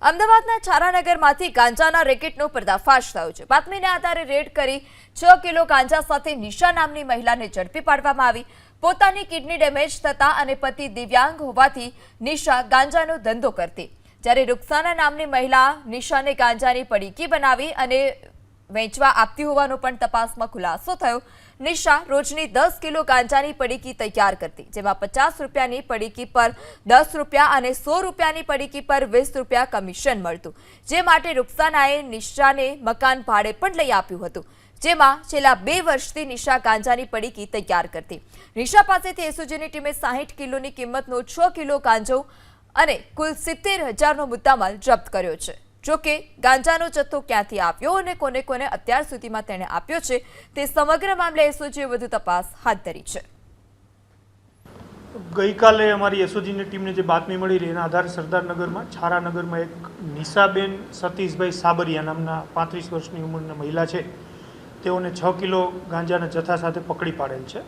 અમદાવાદના છારાનગરમાંથી ગાંજાના રેકેટનો પર્દાફાશ થયો છે। બાતમીના આધારે રેડ કરી 6 કિલો ગાંજા સાથે નિશા નામની મહિલાને ઝડપી પાડવામાં આવી। પોતાની કિડની ડેમેજ થતા અને પતિ દિવ્યાંગ હોવાથી નિશા ગાંજાનો ધંધો કરતી, જ્યારે રૂકસાના નામની મહિલા નિશાને ગાંજાની પડીકી બનાવી અને વેચવા આપતી હોવાનો પણ તપાસમાં ખુલાસો થયો। નિશા રોજની 10 કિલો ગાંજાની પડીકી તૈયાર કરતી, જેમાં 50 રૂપિયાની પડીકી પર 10 રૂપિયા અને 100 રૂપિયાની પડીકી પર 20 રૂપિયા કમિશન મળતું, જે માટે રૂકસાનાએ નિશાને મકાન ભાડે પણ લઈ આપ્યું હતું, જેમાં છેલ્લા 2 વર્ષથી નિશા ગાંજાની પડીકી તૈયાર કરતી। નિશા પાસેથી એસઓજીની ટીમે 60 કિલોની કિંમતનો 6 કિલો ગાંજો અને કુલ 70,000નો મુદ્દામાલ જપ્ત કર્યો છે। જોકે ગાંજાનો જથ્થો ક્યાંથી આવ્યો અને કોને કોને અત્યાર સુધીમાં તેણે આપ્યો છે તે સમગ્ર મામલે એસઓજીએ વધુ તપાસ હાથ ધરી છે। ગઈકાલે અમારી એસઓજીની ટીમને જે બાતમી મળી રહી એના આધારે સરદારનગરમાં છારાનગરમાં એક નિશાબેન સતીશભાઈ સાબરિયા નામના 35 વર્ષની ઉંમરના મહિલા છે, તેઓને 6 કિલો ગાંજાના જથ્થા સાથે પકડી પાડેલ છે।